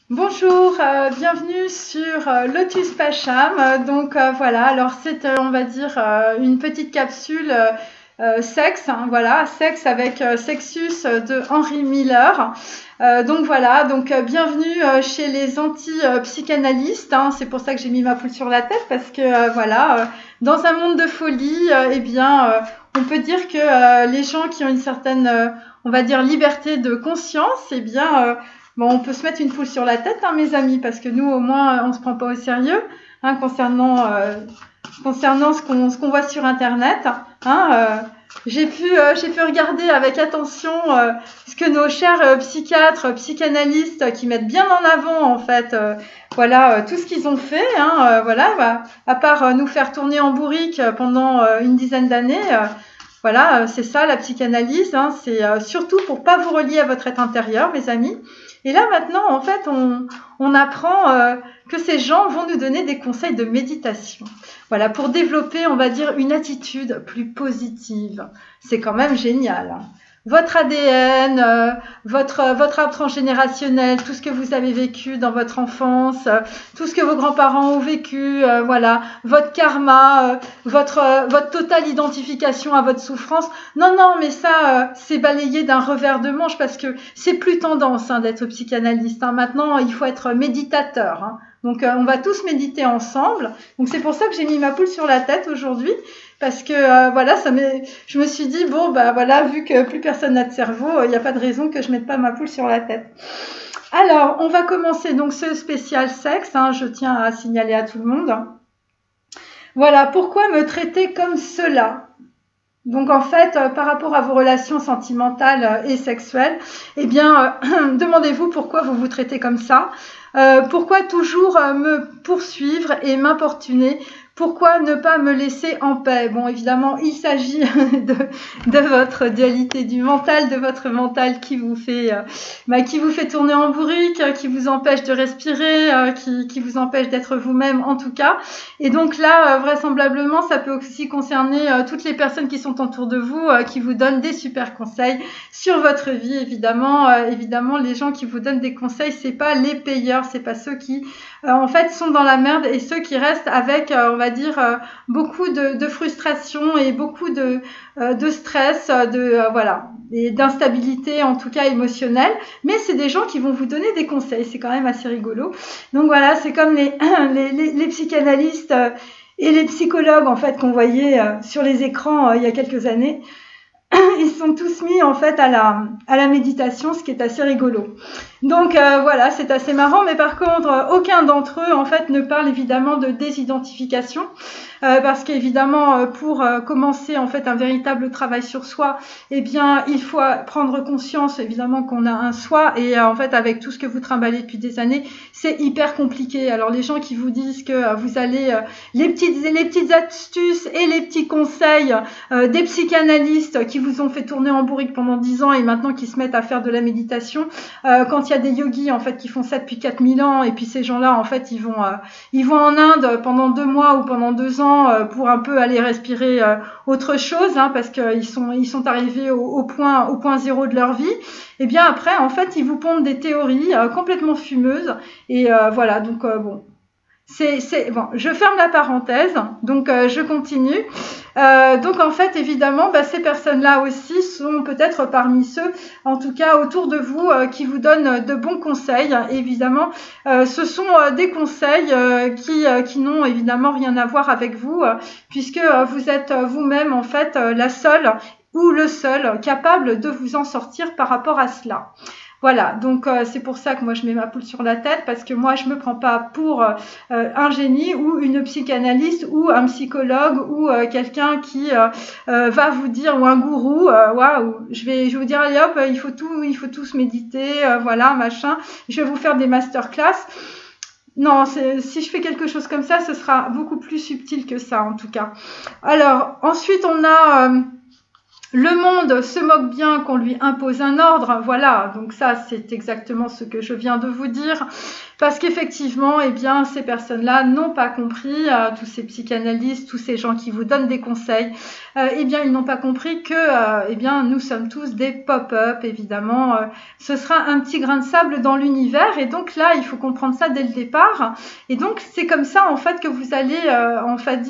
Bonjour, bienvenue sur Lotus Pacham. Voilà, alors c'est on va dire une petite capsule sexe, hein, voilà, sexe avec Sexus de Henry Miller. Bienvenue chez les anti-psychanalystes, hein, c'est pour ça que j'ai mis ma poule sur la tête parce que dans un monde de folie, on peut dire que les gens qui ont une certaine on va dire liberté de conscience, bon, on peut se mettre une poule sur la tête, hein, mes amis, parce que nous, au moins, on se prend pas au sérieux, hein, concernant ce qu'on voit sur Internet. Hein, j'ai pu regarder avec attention ce que nos chers psychiatres, psychanalystes, qui mettent bien en avant, en fait, tout ce qu'ils ont fait. Hein, à part nous faire tourner en bourrique pendant une dizaine d'années. C'est ça la psychanalyse, hein, c'est surtout pour pas vous relier à votre être intérieur, mes amis. Et là maintenant, en fait, on apprend que ces gens vont nous donner des conseils de méditation. Voilà, pour développer, on va dire, une attitude plus positive. C'est quand même génial, hein. Votre ADN, votre arbre transgénérationnel, tout ce que vous avez vécu dans votre enfance, tout ce que vos grands-parents ont vécu, votre karma, votre totale identification à votre souffrance. Non, mais ça, c'est balayé d'un revers de manche parce que c'est plus tendance d'être psychanalyste. Hein. Maintenant, il faut être méditateur. Hein. Donc, on va tous méditer ensemble. Donc, c'est pour ça que j'ai mis ma poule sur la tête aujourd'hui. Parce que je me suis dit, vu que plus personne n'a de cerveau, il n'y a pas de raison que je mette pas ma poule sur la tête. Alors, on va commencer donc ce spécial sexe, hein, je tiens à signaler à tout le monde. Voilà, pourquoi me traiter comme cela ? Donc en fait, par rapport à vos relations sentimentales et sexuelles, demandez-vous pourquoi vous vous traitez comme ça. Pourquoi toujours me poursuivre et m'importuner ? Pourquoi ne pas me laisser en paix? Bon, évidemment, il s'agit de votre dualité du mental, de votre mental qui vous fait tourner en bourrique, qui vous empêche de respirer, qui vous empêche d'être vous-même en tout cas. Et donc là, vraisemblablement, ça peut aussi concerner toutes les personnes qui sont autour de vous, qui vous donnent des super conseils sur votre vie. Évidemment, les gens qui vous donnent des conseils, c'est pas les payeurs, c'est pas ceux qui en fait sont dans la merde et ceux qui restent avec beaucoup de frustration et beaucoup de stress, et d'instabilité en tout cas émotionnelle. Mais c'est des gens qui vont vous donner des conseils, c'est quand même assez rigolo. Donc voilà, c'est comme les psychanalystes et les psychologues en fait qu'on voyait sur les écrans il y a quelques années. Ils sont tous mis en fait à la méditation, ce qui est assez rigolo. Donc c'est assez marrant, mais par contre, aucun d'entre eux en fait ne parle évidemment de désidentification, parce qu'évidemment, pour commencer en fait un véritable travail sur soi, il faut prendre conscience évidemment qu'on a un soi, et en fait avec tout ce que vous trimballez depuis des années, c'est hyper compliqué. Alors les gens qui vous disent que vous allez les petites astuces et les petits conseils des psychanalystes qui vous ont fait tourner en bourrique pendant 10 ans et maintenant qui se mettent à faire de la méditation, quand il y a des yogis en fait qui font ça depuis 4000 ans, et puis ces gens-là en fait ils vont en Inde pendant 2 mois ou pendant 2 ans pour un peu aller respirer autre chose, hein, parce qu'ils sont arrivés au point zéro de leur vie. Et bien après en fait ils vous pondent des théories complètement fumeuses, et bon. Bon, je ferme la parenthèse, donc je continue. Donc en fait, évidemment, ces personnes-là aussi sont peut-être parmi ceux, en tout cas autour de vous, qui vous donnent de bons conseils. Évidemment, ce sont des conseils qui n'ont évidemment rien à voir avec vous, puisque vous êtes vous-même en fait la seule ou le seul capable de vous en sortir par rapport à cela. Voilà, donc c'est pour ça que moi je mets ma poule sur la tête, parce que moi je me prends pas pour un génie ou une psychanalyste ou un psychologue ou quelqu'un qui va vous dire, ou un gourou, je vais vous dire allez hop, il faut tous méditer, machin, je vais vous faire des masterclass. Non, si je fais quelque chose comme ça, ce sera beaucoup plus subtil que ça en tout cas. Alors ensuite on a le monde se moque bien qu'on lui impose un ordre, voilà, donc ça c'est exactement ce que je viens de vous dire, Parce qu'effectivement, eh bien, ces personnes-là n'ont pas compris, tous ces psychanalystes, tous ces gens qui vous donnent des conseils, eh bien, ils n'ont pas compris que, eh bien, nous sommes tous des pop-up, évidemment. Ce sera un petit grain de sable dans l'univers, et donc là, il faut comprendre ça dès le départ. Et donc, c'est comme ça, en fait, que vous allez, en fait,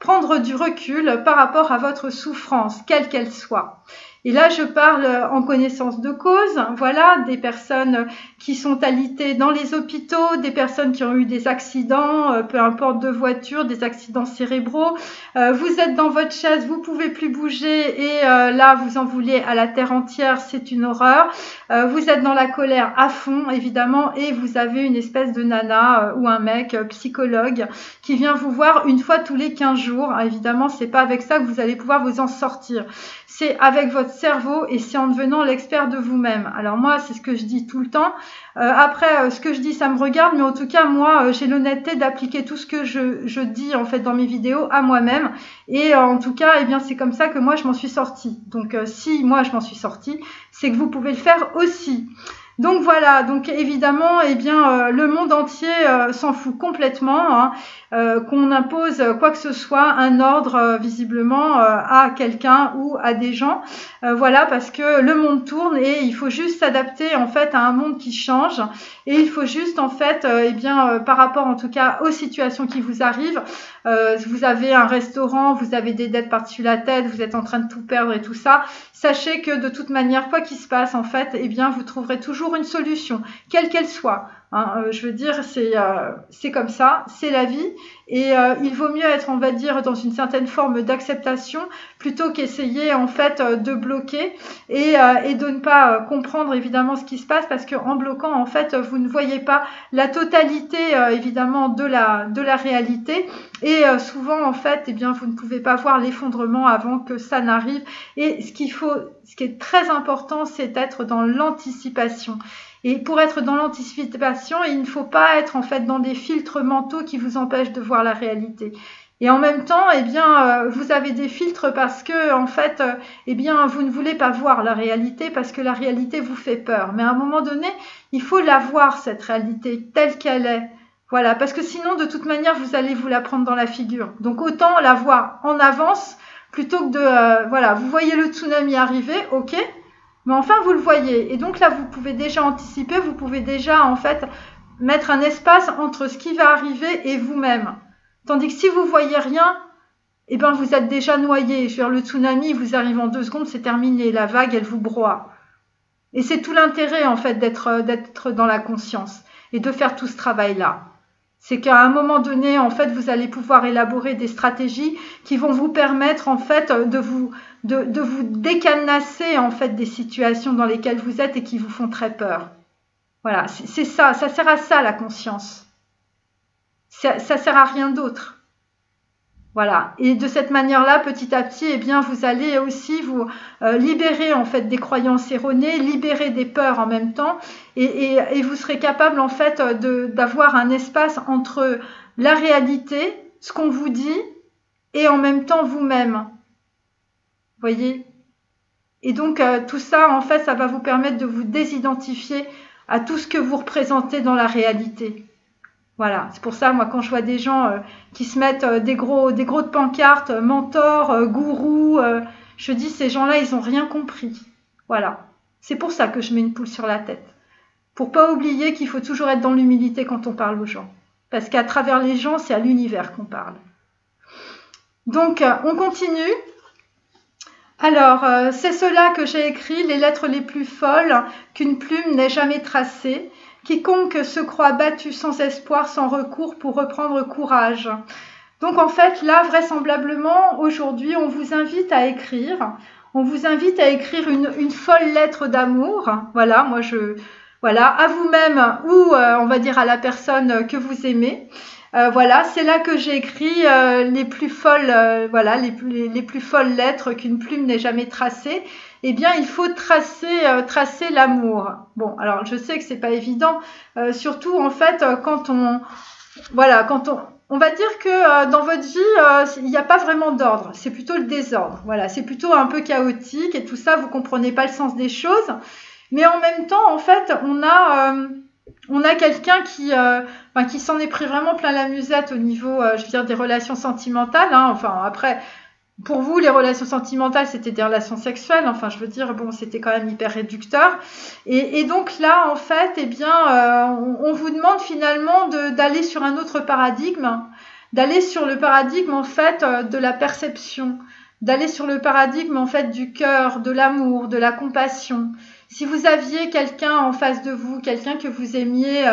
prendre du recul par rapport à votre souffrance, quelle qu'elle soit. Et là, je parle en connaissance de cause, voilà, des personnes qui sont alitées dans les hôpitaux, des personnes qui ont eu des accidents, peu importe de voiture, des accidents cérébraux. Vous êtes dans votre chaise, vous pouvez plus bouger et là, vous en voulez à la terre entière, c'est une horreur. Vous êtes dans la colère à fond, évidemment, et vous avez une espèce de nana ou un mec psychologue qui vient vous voir une fois tous les 15 jours. Évidemment, c'est pas avec ça que vous allez pouvoir vous en sortir. C'est avec votre cerveau et c'est en devenant l'expert de vous-même. Alors moi, c'est ce que je dis tout le temps. Après, ce que je dis, ça me regarde, mais en tout cas, moi, j'ai l'honnêteté d'appliquer tout ce que je dis en fait dans mes vidéos à moi-même. Et en tout cas, eh bien, c'est comme ça que moi, je m'en suis sortie. Donc, si moi, je m'en suis sortie, c'est que vous pouvez le faire aussi. Donc voilà, donc évidemment, eh bien, le monde entier s'en fout complètement, hein, qu'on impose quoi que ce soit, un ordre visiblement à quelqu'un ou à des gens, voilà, parce que le monde tourne et il faut juste s'adapter en fait à un monde qui change et il faut juste en fait, eh bien, par rapport en tout cas aux situations qui vous arrivent, vous avez un restaurant, vous avez des dettes par-dessus la tête, vous êtes en train de tout perdre et tout ça, sachez que de toute manière, quoi qu'il se passe en fait, eh bien, vous trouverez toujours une solution, quelle qu'elle soit. Hein, je veux dire, c'est comme ça, c'est la vie et il vaut mieux être, on va dire, dans une certaine forme d'acceptation plutôt qu'essayer en fait de bloquer et de ne pas comprendre évidemment ce qui se passe parce qu'en bloquant en fait vous ne voyez pas la totalité évidemment de la réalité et souvent en fait eh bien vous ne pouvez pas voir l'effondrement avant que ça n'arrive et ce qui est très important c'est d'être dans l'anticipation. Et pour être dans l'anticipation, il ne faut pas être en fait dans des filtres mentaux qui vous empêchent de voir la réalité. Et en même temps, eh bien, vous avez des filtres parce que en fait, eh bien, vous ne voulez pas voir la réalité parce que la réalité vous fait peur. Mais à un moment donné, il faut la voir cette réalité telle qu'elle est. Voilà, parce que sinon, de toute manière, vous allez vous la prendre dans la figure. Donc autant la voir en avance plutôt que de, voilà, vous voyez le tsunami arriver, ok. Mais enfin, vous le voyez. Et donc là, vous pouvez déjà anticiper, vous pouvez déjà, en fait, mettre un espace entre ce qui va arriver et vous-même. Tandis que si vous voyez rien, eh ben, vous êtes déjà noyé. Je veux dire, le tsunami, vous arrive en 2 secondes, c'est terminé. La vague, elle vous broie. Et c'est tout l'intérêt, en fait, d'être dans la conscience et de faire tout ce travail-là. C'est qu'à un moment donné, en fait, vous allez pouvoir élaborer des stratégies qui vont vous permettre, en fait, de vous décadenasser, en fait, des situations dans lesquelles vous êtes et qui vous font très peur. Voilà, c'est ça sert à ça, la conscience. Ça sert à rien d'autre. Voilà, et de cette manière-là, petit à petit, eh bien, vous allez aussi vous libérer en fait des croyances erronées, libérer des peurs en même temps, et vous serez capable en fait d'avoir un espace entre la réalité, ce qu'on vous dit, et en même temps vous-même. Voyez ? Et donc tout ça, en fait, ça va vous permettre de vous désidentifier à tout ce que vous représentez dans la réalité. Voilà, c'est pour ça, moi, quand je vois des gens qui se mettent des gros de pancartes, mentor, gourou, je dis, ces gens-là, ils n'ont rien compris. Voilà, c'est pour ça que je mets une poule sur la tête. Pour pas oublier qu'il faut toujours être dans l'humilité quand on parle aux gens. Parce qu'à travers les gens, c'est à l'univers qu'on parle. Donc, on continue. Alors, c'est cela que j'ai écrit, les lettres les plus folles qu'une plume n'ait jamais tracées. Quiconque se croit battu sans espoir, sans recours pour reprendre courage. Donc en fait, là, vraisemblablement, aujourd'hui, on vous invite à écrire. On vous invite à écrire une folle lettre d'amour. Voilà, voilà, à vous-même ou on va dire à la personne que vous aimez. Voilà, c'est là que j'ai écrit les plus folles, voilà, les plus folles lettres qu'une plume n'ait jamais tracées. Eh bien, il faut tracer l'amour. Bon, alors je sais que c'est pas évident, surtout en fait quand on va dire que dans votre vie, il n'y a pas vraiment d'ordre, c'est plutôt le désordre. Voilà, c'est plutôt un peu chaotique et tout ça, vous comprenez pas le sens des choses, mais en même temps, en fait, on a quelqu'un qui s'en est pris vraiment plein la musette au niveau, je veux dire, des relations sentimentales. Hein. Enfin, après, pour vous, les relations sentimentales, c'était des relations sexuelles. Enfin, je veux dire, bon, c'était quand même hyper réducteur. Et donc là, en fait, eh bien, on vous demande finalement d'aller sur un autre paradigme, d'aller sur le paradigme, en fait, de la perception, d'aller sur le paradigme, en fait, du cœur, de l'amour, de la compassion. Si vous aviez quelqu'un en face de vous, quelqu'un que vous aimiez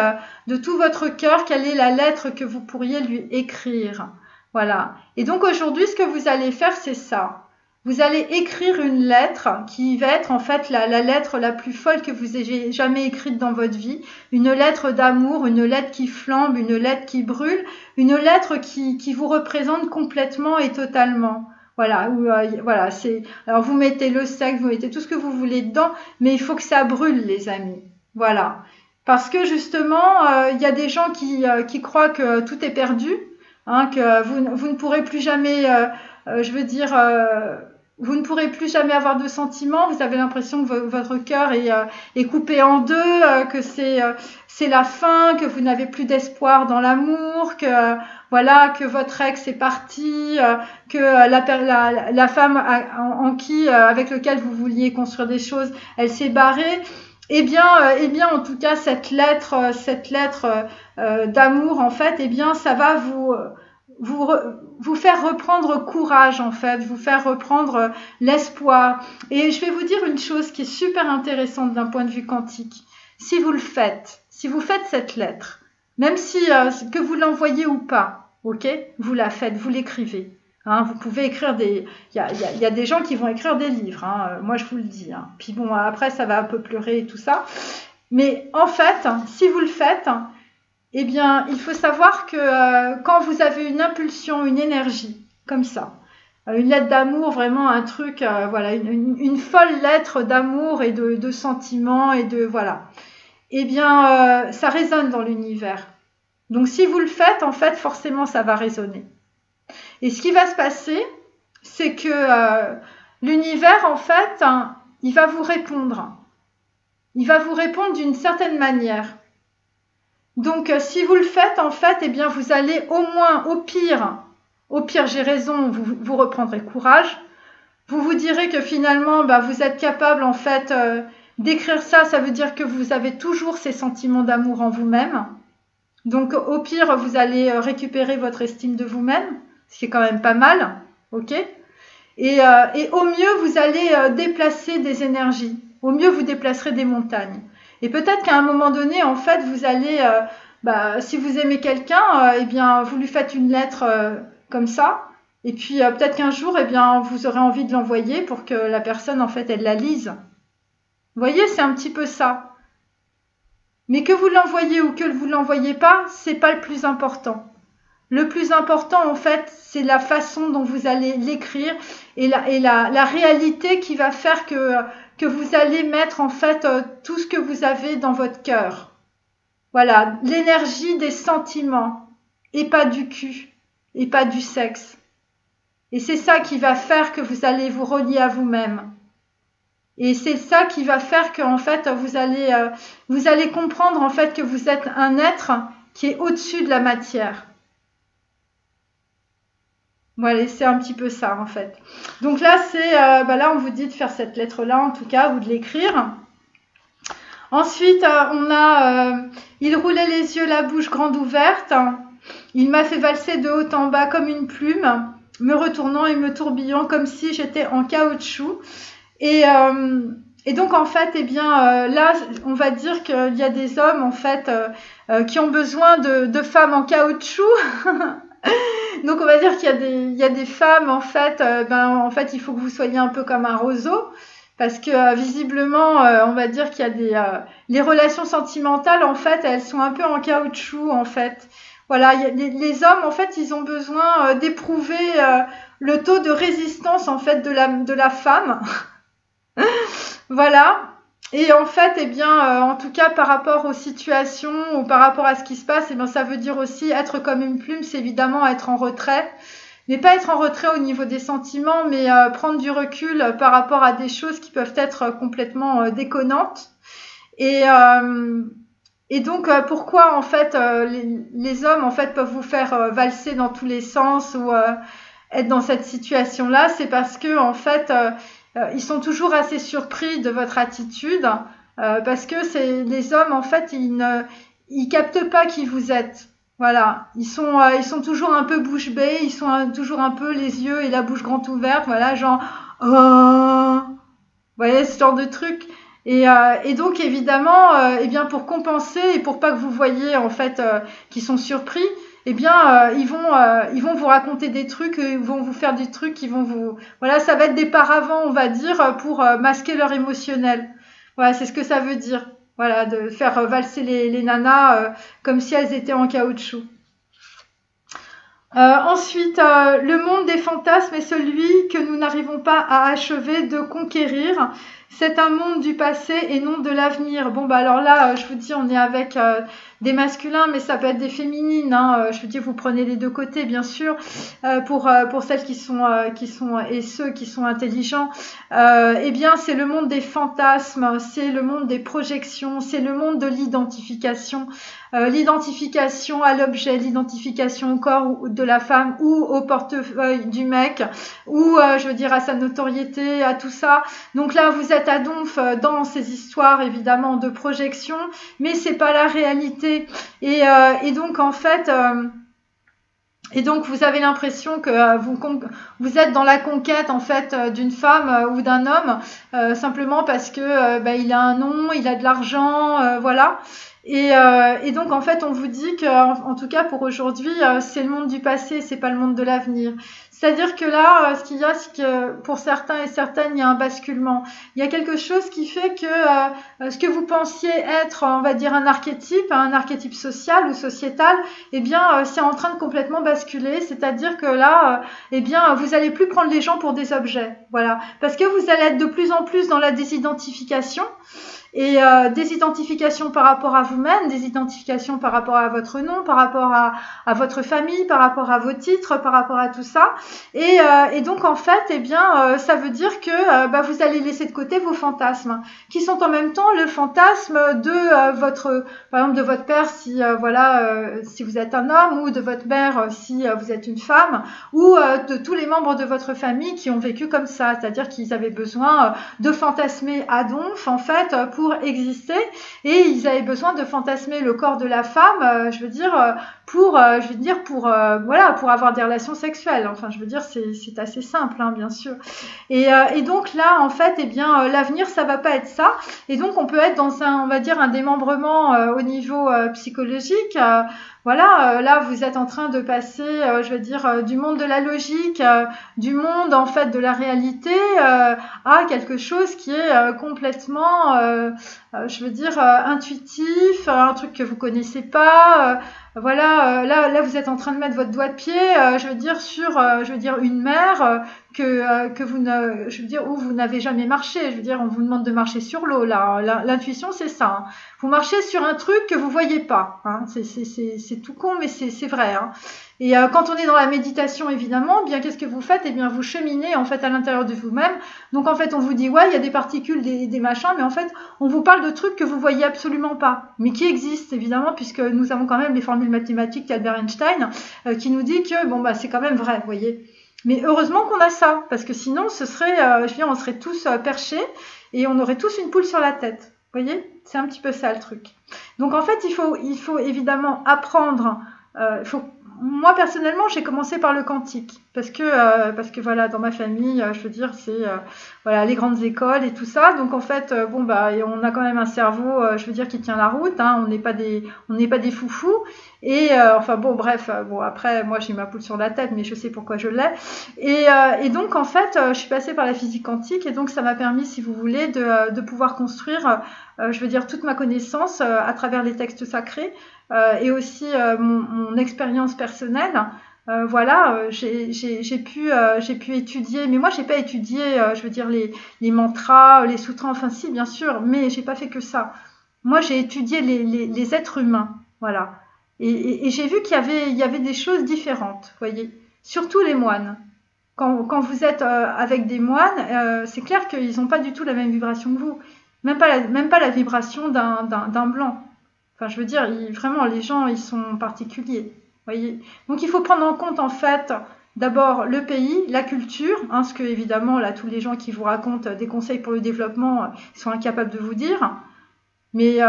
de tout votre cœur, quelle est la lettre que vous pourriez lui écrire? Voilà. Et donc aujourd'hui, ce que vous allez faire, c'est ça. Vous allez écrire une lettre qui va être en fait la lettre la plus folle que vous ayez jamais écrite dans votre vie. Une lettre d'amour, une lettre qui flambe, une lettre qui brûle, une lettre qui vous représente complètement et totalement. Voilà, voilà, c'est. Alors vous mettez le sexe, vous mettez tout ce que vous voulez dedans, mais il faut que ça brûle, les amis. Voilà, parce que justement, il y a des gens qui croient que tout est perdu, hein, que vous ne pourrez plus jamais, je veux dire, vous ne pourrez plus jamais avoir de sentiments. Vous avez l'impression que votre cœur est coupé en deux, que c'est la fin, que vous n'avez plus d'espoir dans l'amour, que voilà, que votre ex est parti, que la femme avec lequel vous vouliez construire des choses, elle s'est barrée. Eh bien, en tout cas, cette lettre d'amour, en fait, eh bien, ça va vous faire reprendre courage, en fait, vous faire reprendre l'espoir. Et je vais vous dire une chose qui est super intéressante d'un point de vue quantique. Si vous faites cette lettre, même si que vous l'envoyez ou pas, ok, vous la faites, vous l'écrivez. Hein, vous pouvez écrire il y a des gens qui vont écrire des livres, hein, moi je vous le dis. Hein. Puis bon, après ça va un peu pleurer et tout ça. Mais en fait, si vous le faites, eh bien, il faut savoir que quand vous avez une impulsion, une énergie, comme ça, une lettre d'amour, vraiment un truc, voilà, une folle lettre d'amour et de sentiments et de, voilà, eh bien, ça résonne dans l'univers. Donc, si vous le faites, en fait, forcément, ça va résonner. Et ce qui va se passer, c'est que l'univers, en fait, hein, il va vous répondre. Il va vous répondre d'une certaine manière. Donc, si vous le faites, en fait, eh bien, vous allez au moins, au pire, j'ai raison, vous reprendrez courage. Vous vous direz que finalement, bah, vous êtes capable, en fait, d'écrire ça. Ça veut dire que vous avez toujours ces sentiments d'amour en vous-même. Donc, au pire, vous allez récupérer votre estime de vous-même, ce qui est quand même pas mal, ok ? Et au mieux, vous allez déplacer des énergies. Au mieux, vous déplacerez des montagnes. Et peut-être qu'à un moment donné, en fait, vous allez, si vous aimez quelqu'un, eh bien, vous lui faites une lettre comme ça. Et puis, peut-être qu'un jour, eh bien, vous aurez envie de l'envoyer pour que la personne, en fait, elle la lise. Vous voyez, c'est un petit peu ça. Mais que vous l'envoyez ou que vous ne l'envoyez pas, c'est pas le plus important. Le plus important, en fait, c'est la façon dont vous allez l'écrire et la réalité qui va faire que vous allez mettre, en fait, tout ce que vous avez dans votre cœur. Voilà, l'énergie des sentiments et pas du cul et pas du sexe. Et c'est ça qui va faire que vous allez vous relier à vous-même. Et c'est ça qui va faire que, en fait, vous allez comprendre, en fait, que vous êtes un être qui est au-dessus de la matière. Voilà, c'est un petit peu ça, en fait. Donc là, là, on vous dit de faire cette lettre-là, en tout cas, ou de l'écrire. Ensuite, on a il roulait les yeux, la bouche grande ouverte. Il m'a fait valser de haut en bas comme une plume, me retournant et me tourbillon comme si j'étais en caoutchouc. Et donc, en fait, eh bien, là, on va dire qu'il y a des hommes, en fait, qui ont besoin de femmes en caoutchouc. Donc, on va dire qu'il y a des femmes, en fait, il faut que vous soyez un peu comme un roseau. Parce que visiblement, on va dire qu'il y a les relations sentimentales, en fait, elles sont un peu en caoutchouc, en fait. Voilà, les hommes, en fait, ils ont besoin d'éprouver le taux de résistance, en fait, de la femme. Voilà. Et en fait, eh bien, en tout cas, par rapport aux situations ou par rapport à ce qui se passe, eh bien, ça veut dire aussi être comme une plume, c'est évidemment être en retrait. Mais pas être en retrait au niveau des sentiments, mais prendre du recul par rapport à des choses qui peuvent être complètement déconnantes. Et Et donc, pourquoi en fait les hommes en fait peuvent vous faire valser dans tous les sens ou être dans cette situation-là, c'est parce que en fait ils sont toujours assez surpris de votre attitude parce que c'est les hommes en fait ils captent pas qui vous êtes. Voilà, ils sont toujours un peu bouche bée, ils sont toujours un peu les yeux et la bouche grande ouverte, voilà, genre oh, vous voyez, ce genre de truc. Et donc évidemment, eh bien pour compenser et pour pas que vous voyiez en fait qu'ils sont surpris, eh bien ils vont vous raconter des trucs, ils vont vous faire des trucs qui vont vous, voilà, ça va être des paravents, on va dire, pour masquer leur émotionnel. Voilà, c'est ce que ça veut dire. Voilà, de faire valser les nanas comme si elles étaient en caoutchouc. Ensuite, le monde des fantasmes est celui que nous n'arrivons pas à achever de conquérir. C'est un monde du passé et non de l'avenir. Bon, bah alors là, je vous dis, on est avec des masculins, mais ça peut être des féminines. Hein. Je vous dis, vous prenez les deux côtés, bien sûr, pour celles qui sont et ceux qui sont intelligents. Eh bien, c'est le monde des fantasmes, c'est le monde des projections, c'est le monde de l'identification. L'identification à l'objet, l'identification au corps de la femme ou au portefeuille du mec, ou je veux dire à sa notoriété, à tout ça. Donc là, vous êtes à donf dans ces histoires évidemment de projection, mais c'est pas la réalité. Et donc en fait. Et donc vous avez l'impression que vous êtes dans la conquête en fait d'une femme ou d'un homme simplement parce que il a un nom, il a de l'argent, voilà. Et donc en fait on vous dit que en tout cas pour aujourd'hui c'est le monde du passé, c'est pas le monde de l'avenir. C'est-à-dire que là, ce qu'il y a, c'est que pour certains et certaines, il y a un basculement. Il y a quelque chose qui fait que ce que vous pensiez être, on va dire, un archétype social ou sociétal, eh bien, c'est en train de complètement basculer. C'est-à-dire que là, eh bien, vous allez plus prendre les gens pour des objets. Voilà. Parce que vous allez être de plus en plus dans la désidentification. Et des identifications par rapport à vous-même, des identifications par rapport à votre nom, par rapport à votre famille, par rapport à vos titres, par rapport à tout ça. Et donc en fait, eh bien, ça veut dire que vous allez laisser de côté vos fantasmes, qui sont en même temps le fantasme de par exemple, de votre père si si vous êtes un homme, ou de votre mère si vous êtes une femme, ou de tous les membres de votre famille qui ont vécu comme ça, c'est-à-dire qu'ils avaient besoin de fantasmer à donf en fait pour exister, et ils avaient besoin de fantasmer le corps de la femme, pour avoir des relations sexuelles. Enfin, je veux dire, c'est assez simple, hein, bien sûr. Et donc là, en fait, eh bien, l'avenir, ça va pas être ça. Et donc, on peut être dans on va dire, un démembrement au niveau psychologique. Là, vous êtes en train de passer, du monde de la logique, du monde en fait de la réalité, à quelque chose qui est complètement, intuitif, un truc que vous connaissez pas. Là, vous êtes en train de mettre votre doigt de pied, sur, une mer que vous ne, où vous n'avez jamais marché. On vous demande de marcher sur l'eau. Là, l'intuition, c'est ça. Hein. Vous marchez sur un truc que vous voyez pas. Hein. C'est tout con, mais c'est vrai. Hein. Et quand on est dans la méditation, évidemment, bien qu'est-ce que vous faites? Eh bien, vous cheminez en fait à l'intérieur de vous-même. Donc en fait, on vous dit ouais, il y a des particules, des machins, mais en fait, on vous parle de trucs que vous voyez absolument pas, mais qui existent évidemment, puisque nous avons quand même les formules mathématiques d'Albert Einstein qui nous dit que c'est quand même vrai, vous voyez. Mais heureusement qu'on a ça, parce que sinon, ce serait, on serait tous perchés et on aurait tous une poule sur la tête. Vous voyez, c'est un petit peu ça le truc. Donc en fait, il faut évidemment apprendre. Moi personnellement, j'ai commencé par le quantique parce que voilà, dans ma famille, c'est les grandes écoles et tout ça. Donc en fait, on a quand même un cerveau, qui tient la route. Hein, on n'est pas des foufous. Et après, moi j'ai ma poule sur la tête, mais je sais pourquoi je l'ai. Et donc en fait, je suis passée par la physique quantique, et donc ça m'a permis, si vous voulez, de pouvoir construire, toute ma connaissance à travers les textes sacrés. Et aussi mon expérience personnelle. J'ai pu étudier, mais moi j'ai pas étudié, les mantras, les sutras, enfin si bien sûr, mais j'ai pas fait que ça. Moi j'ai étudié les êtres humains, voilà. Et j'ai vu qu'il y avait des choses différentes, voyez. Surtout les moines. Quand vous êtes avec des moines, c'est clair qu'ils n'ont pas du tout la même vibration que vous, même pas la vibration d'un blanc. Enfin, je veux dire, vraiment, les gens, ils sont particuliers. Voyez. Donc, il faut prendre en compte, en fait, d'abord le pays, la culture, hein, ce que, évidemment, là, tous les gens qui vous racontent des conseils pour le développement, ils sont incapables de vous dire. Mais il y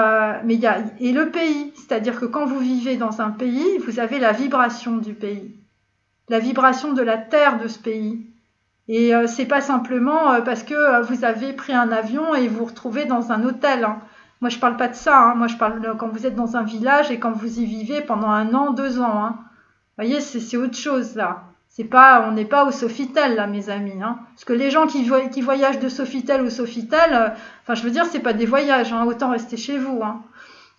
a, et le pays, c'est-à-dire que quand vous vivez dans un pays, vous avez la vibration du pays, la vibration de la terre de ce pays. Et c'est pas simplement parce que vous avez pris un avion et vous vous retrouvez dans un hôtel, hein. Moi, je parle pas de ça, hein. Moi, je parle de quand vous êtes dans un village et quand vous y vivez pendant 1 an, 2 ans, hein. Vous voyez, c'est autre chose, là. C'est pas, on n'est pas au Sofitel, là, mes amis, hein. Parce que les gens qui voyagent de Sofitel au Sofitel, enfin, je veux dire, c'est pas des voyages, hein. Autant rester chez vous, hein.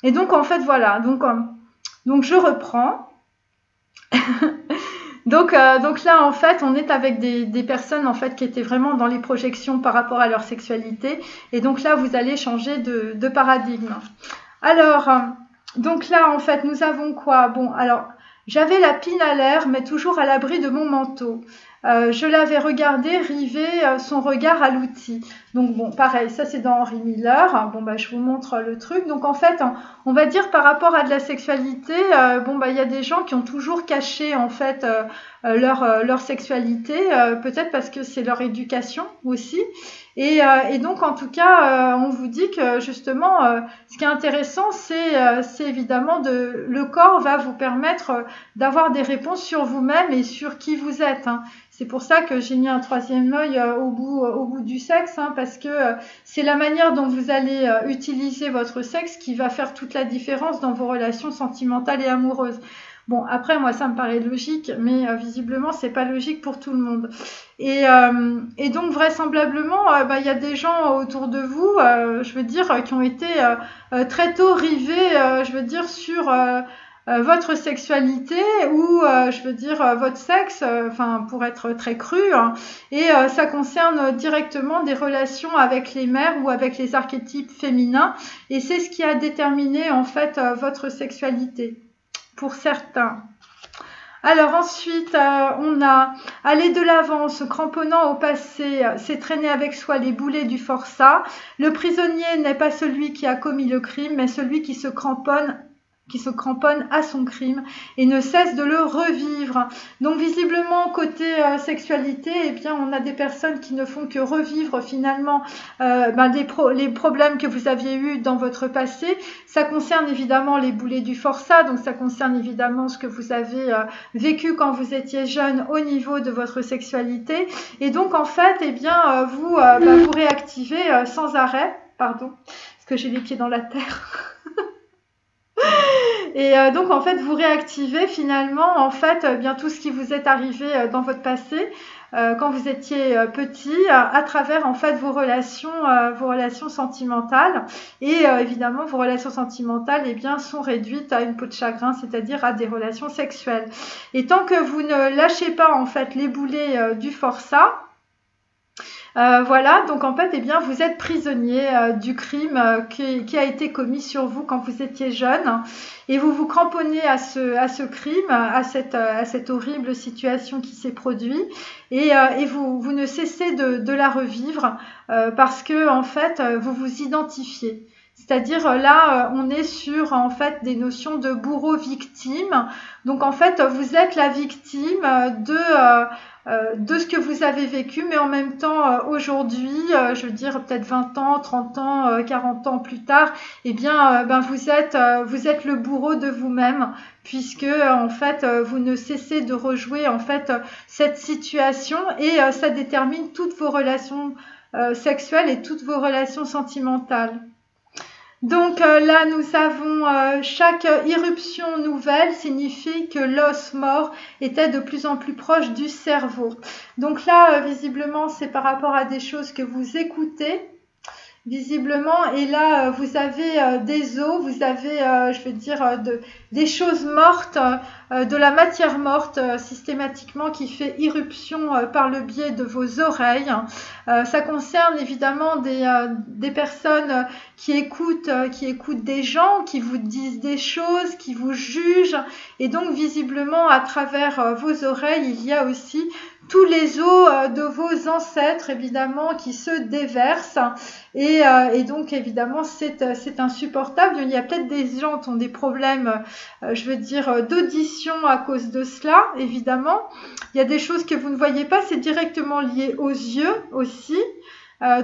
Et donc, en fait, voilà. Donc je reprends. Donc là, en fait, on est avec des personnes en fait qui étaient vraiment dans les projections par rapport à leur sexualité. Et donc là, vous allez changer de paradigme. Alors, donc là, en fait, nous avons quoi? Bon, alors, j'avais la pile à l'air, mais toujours à l'abri de mon manteau. Je l'avais regardé river son regard à l'outil. Donc bon, pareil, ça c'est dans Henry Miller. Bon, bah, je vous montre le truc. Donc en fait, on va dire par rapport à de la sexualité, bon, bah, il y a des gens qui ont toujours caché en fait leur sexualité, peut-être parce que c'est leur éducation aussi. Et donc en tout cas, on vous dit que justement, ce qui est intéressant, c'est évidemment le corps va vous permettre d'avoir des réponses sur vous-même et sur qui vous êtes, hein. C'est pour ça que j'ai mis un 3e œil au bout du sexe, hein, parce que c'est la manière dont vous allez utiliser votre sexe qui va faire toute la différence dans vos relations sentimentales et amoureuses. Bon, après, moi, ça me paraît logique, mais visiblement, c'est pas logique pour tout le monde. Et donc, vraisemblablement, bah, y a des gens autour de vous, je veux dire, qui ont été très tôt rivés, je veux dire, sur votre sexualité ou, je veux dire, votre sexe, enfin, pour être très cru, hein. Et ça concerne directement des relations avec les mères ou avec les archétypes féminins. Et c'est ce qui a déterminé, en fait, votre sexualité. Pour certains. Alors ensuite, on a aller de l'avant en se cramponnant au passé, c'est traîner avec soi les boulets du forçat. Le prisonnier n'est pas celui qui a commis le crime, mais celui qui se cramponne à son crime et ne cesse de le revivre. Donc visiblement côté sexualité, eh bien on a des personnes qui ne font que revivre finalement les problèmes que vous aviez eus dans votre passé. Ça concerne évidemment les boulets du forçat, donc ça concerne évidemment ce que vous avez vécu quand vous étiez jeune au niveau de votre sexualité. Et donc en fait, eh bien vous réactivez sans arrêt, pardon, parce que j'ai les pieds dans la terre. Et donc en fait vous réactivez finalement en fait bien tout ce qui vous est arrivé dans votre passé quand vous étiez petit à travers en fait vos relations sentimentales et évidemment vos relations sentimentales eh bien sont réduites à une peau de chagrin, c'est-à-dire à des relations sexuelles. Et tant que vous ne lâchez pas en fait les boulets du forçat, voilà, donc en fait, eh bien, vous êtes prisonnier du crime qui a été commis sur vous quand vous étiez jeune, et vous vous cramponnez à ce crime, à cette horrible situation qui s'est produite, et vous ne cessez de la revivre parce que en fait, vous vous identifiez. C'est-à-dire là, on est sur en fait des notions de bourreau-victime. Donc en fait, vous êtes la victime de ce que vous avez vécu, mais en même temps, aujourd'hui, je veux dire peut-être 20 ans, 30 ans, 40 ans plus tard, eh bien, vous êtes le bourreau de vous-même, puisque en fait, vous ne cessez de rejouer en fait cette situation et ça détermine toutes vos relations sexuelles et toutes vos relations sentimentales. Donc là, nous avons chaque irruption nouvelle signifie que l'os mort était de plus en plus proche du cerveau. Donc là, visiblement, c'est par rapport à des choses que vous écoutez, visiblement. Et là, vous avez des os, vous avez, je veux dire, des choses mortes, de la matière morte systématiquement qui fait irruption par le biais de vos oreilles. Ça concerne évidemment des personnes qui écoutent des gens, qui vous disent des choses, qui vous jugent. Et donc visiblement à travers vos oreilles, il y a aussi tous les os de vos ancêtres, évidemment, qui se déversent. Et donc, évidemment, c'est insupportable. Il y a peut-être des gens qui ont des problèmes, je veux dire, d'audition à cause de cela, évidemment. Il y a des choses que vous ne voyez pas, c'est directement lié aux yeux aussi.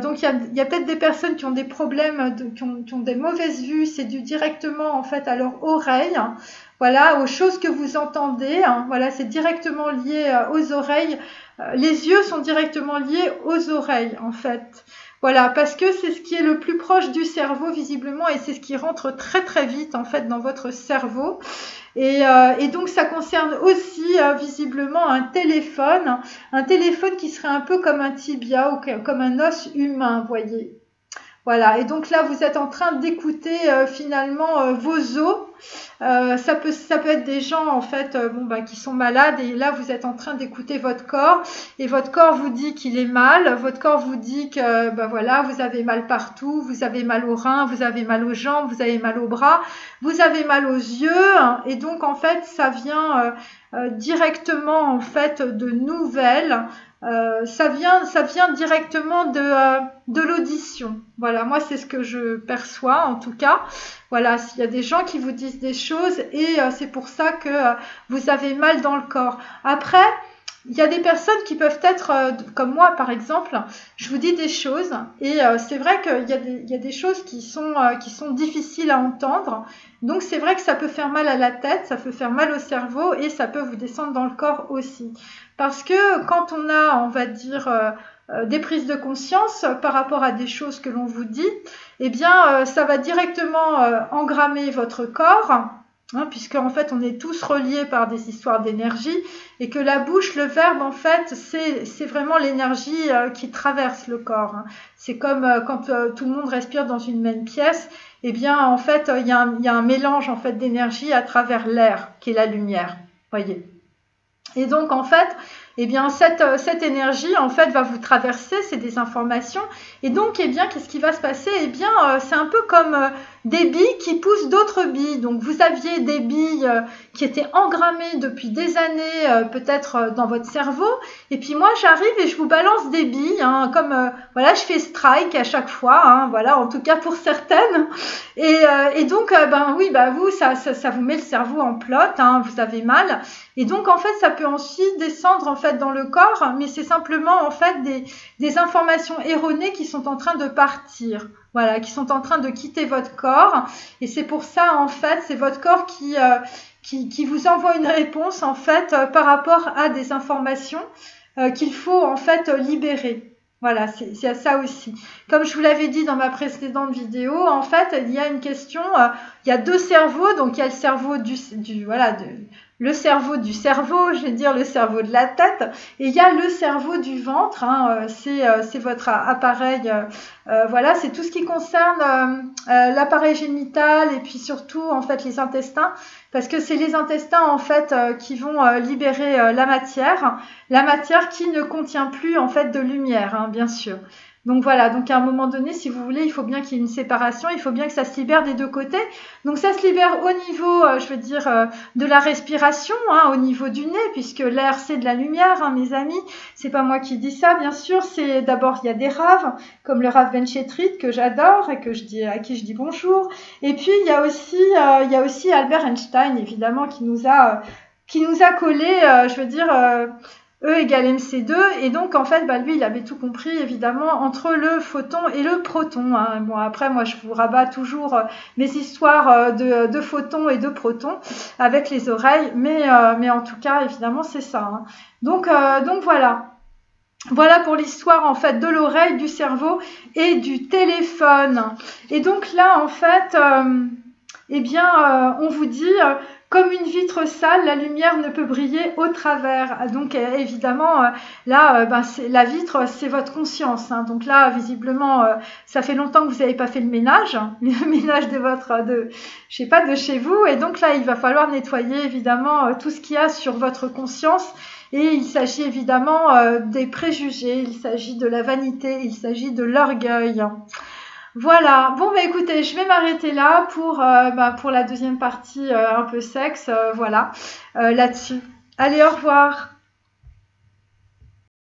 Donc il y a peut-être des personnes qui ont des problèmes, qui ont des mauvaises vues, c'est dû directement en fait à leur oreille, hein. Voilà, aux choses que vous entendez, hein. Voilà, c'est directement lié aux oreilles. Les yeux sont directement liés aux oreilles en fait. Voilà, parce que c'est ce qui est le plus proche du cerveau visiblement et c'est ce qui rentre très très vite en fait dans votre cerveau. Et donc ça concerne aussi visiblement un téléphone qui serait un peu comme un tibia ou comme un os humain, vous voyez. Voilà, et donc là vous êtes en train d'écouter finalement vos os. Ça peut être des gens en fait qui sont malades et là vous êtes en train d'écouter votre corps et votre corps vous dit qu'il est mal, votre corps vous dit que voilà, vous avez mal partout, vous avez mal aux reins, vous avez mal aux jambes, vous avez mal aux bras, vous avez mal aux yeux, hein, et donc en fait ça vient directement en fait de nouvelles. Ça vient directement de l'audition. Voilà, moi c'est ce que je perçois en tout cas. Voilà, s'il y a des gens qui vous disent des choses et c'est pour ça que vous avez mal dans le corps. Après, il y a des personnes qui peuvent être comme moi par exemple, je vous dis des choses et c'est vrai qu'il y a des choses qui sont difficiles à entendre. Donc c'est vrai que ça peut faire mal à la tête, ça peut faire mal au cerveau et ça peut vous descendre dans le corps aussi. Parce que quand on a, on va dire, des prises de conscience par rapport à des choses que l'on vous dit, eh bien ça va directement engrammer votre corps, hein, puisque en fait on est tous reliés par des histoires d'énergie et que la bouche, le verbe en fait c'est vraiment l'énergie qui traverse le corps, hein. C'est comme quand tout le monde respire dans une même pièce, eh bien en fait il y a un mélange en fait d'énergie à travers l'air qui est la lumière, voyez. Et donc en fait, eh bien cette énergie en fait va vous traverser, c'est des informations. Et donc eh bien qu'est-ce qui va se passer? Eh bien c'est un peu comme des billes qui poussent d'autres billes. Donc vous aviez des billes qui étaient engrammées depuis des années, peut-être dans votre cerveau. Et puis moi j'arrive et je vous balance des billes, hein, comme voilà, je fais strike à chaque fois, hein, voilà, en tout cas pour certaines. Et donc oui, vous ça vous met le cerveau en plot, hein, vous avez mal. Et donc en fait ça peut ensuite descendre en fait dans le corps, mais c'est simplement en fait des informations erronées qui sont en train de partir, voilà, qui sont en train de quitter votre corps. Et c'est pour ça en fait c'est votre corps qui vous envoie une réponse en fait par rapport à des informations qu'il faut en fait libérer. Voilà, c'est à ça aussi. Comme je vous l'avais dit dans ma précédente vidéo, en fait, il y a une question, il y a deux cerveaux, donc il y a le cerveau le cerveau du cerveau, je vais dire le cerveau de la tête, et il y a le cerveau du ventre, hein, c'est votre appareil, voilà, c'est tout ce qui concerne l'appareil génital et puis surtout en fait les intestins, parce que c'est les intestins en fait qui vont libérer la matière qui ne contient plus en fait de lumière, hein, bien sûr. Donc voilà, donc à un moment donné, si vous voulez, il faut bien qu'il y ait une séparation, il faut bien que ça se libère des deux côtés. Donc ça se libère au niveau, je veux dire, de la respiration, hein, au niveau du nez, puisque l'air c'est de la lumière, hein, mes amis. C'est pas moi qui dis ça, bien sûr. C'est d'abord il y a des raves, comme le rave Ben Chetrit que j'adore et à qui je dis bonjour. Et puis il y a aussi Albert Einstein, évidemment, qui nous a collé, je veux dire. E égale mc2, et donc en fait lui il avait tout compris évidemment entre le photon et le proton, hein. Bon après moi je vous rabats toujours mes histoires de photons et de protons avec les oreilles, mais en tout cas évidemment c'est ça, hein. Donc voilà pour l'histoire en fait de l'oreille, du cerveau et du téléphone. Et donc là en fait on vous dit comme une vitre sale, la lumière ne peut briller au travers. Donc évidemment, la vitre, c'est votre conscience, hein. Donc là, visiblement, ça fait longtemps que vous n'avez pas fait le ménage de chez vous. Et donc là, il va falloir nettoyer évidemment tout ce qu'il y a sur votre conscience. Et il s'agit évidemment des préjugés, il s'agit de la vanité, il s'agit de l'orgueil. Voilà, bon écoutez, je vais m'arrêter là pour la deuxième partie un peu sexe, voilà, là-dessus. Allez, au revoir.